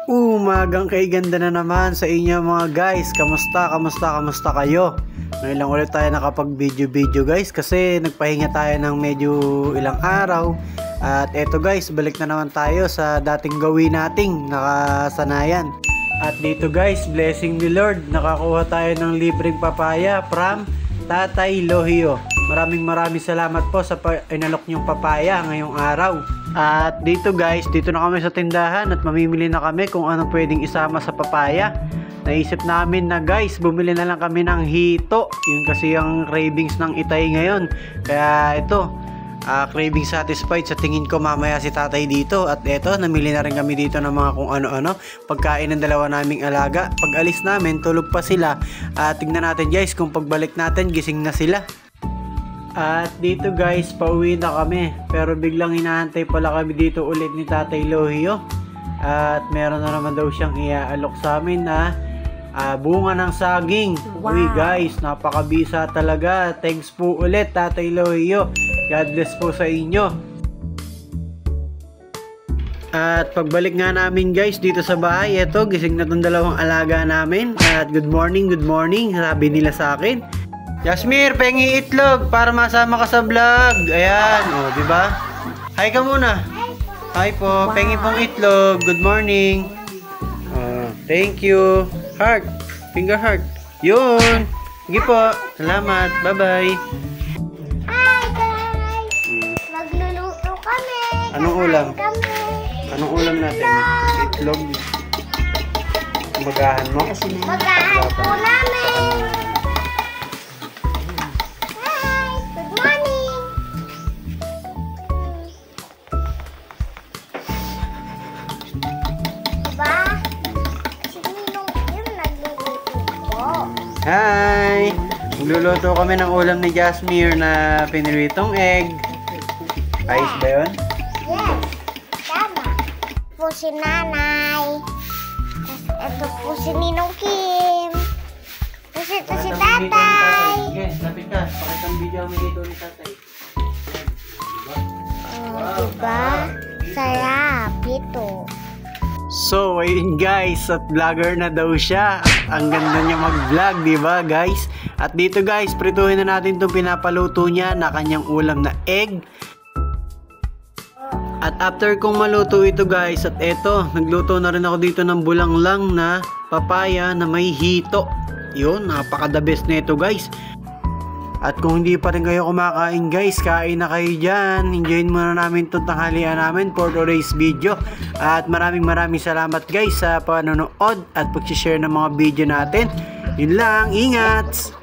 Umagang kay ganda na naman sa inyo mga guys. Kamusta kayo? Ngayon lang ulit tayo nakapag video guys, kasi nagpahinga tayo ng medyo ilang araw. At eto guys, balik na naman tayo sa dating gawin nating nakasanayan. At dito guys, blessing ni Lord, nakakuha tayo ng libreng papaya from Tatay Lohio. Maraming salamat po sa inalok niyong papaya ngayong araw. At dito guys, dito na kami sa tindahan at mamimili na kami kung anong pwedeng isama sa papaya. Naisip namin na guys, bumili na lang kami ng hito. Yun kasi yung cravings ng itay ngayon. Kaya ito, craving satisfied sa tingin ko mamaya si tatay dito. At eto, namili na rin kami dito ng mga kung ano-ano pagkain ng dalawa naming alaga. Pag alis namin, tulog pa sila. Tingnan natin guys, kung pagbalik natin, gising na sila. At dito guys, pauwi na kami. Pero biglang hinahantay pala kami dito ulit ni Tatay Lohio. At meron na naman daw siyang iaalok sa amin na bunga ng saging. Wow. Uy guys, napakabisa talaga. Thanks po ulit Tatay Lohio. God bless po sa inyo. At pagbalik nga namin guys dito sa bahay, eto, gising na tong dalawang alaga namin. At good morning, sabi nila sa akin. Jasmir, pengi itlog para masama ka sa vlog. Ayan, oh, di ba? Hi ka muna. Hi po, wow. Pengi pong itlog. Good morning. Thank you. Heart, finger heart. Yun. Sige po. Salamat. Bye-bye. Hi guys. Magluluto kami. Anong ulam? Anong ulam natin? Itlog. Magahan mo? Magahan po namin. Hi! Magluluto kami ng ulam ni Jasmir na piniritong egg. Ayos ba yun? Yes! Tama! Po si nanay. Ito po si Ninong Kim. Ito si tatay. Yes, lapit ka. Pakitang video kami dito ni tatay. Diba? Sarap ito. So, ayun guys, at vlogger na daw siya. Ang ganda niya mag-vlog, di ba guys? At dito guys, prituhin na natin itong pinapaluto niya na kanyang ulam na egg. At after kong maluto ito guys, at eto, nagluto na rin ako dito ng bulanglang na papaya na may hito. Yun, napaka the best na ito guys. At kung hindi pa rin kayo kumakain guys, kain na kayo dyan. Enjoyin muna namin itong tanghalian namin for today's video. At maraming salamat guys sa panonood at pag-share ng mga video natin. Yun lang, ingat!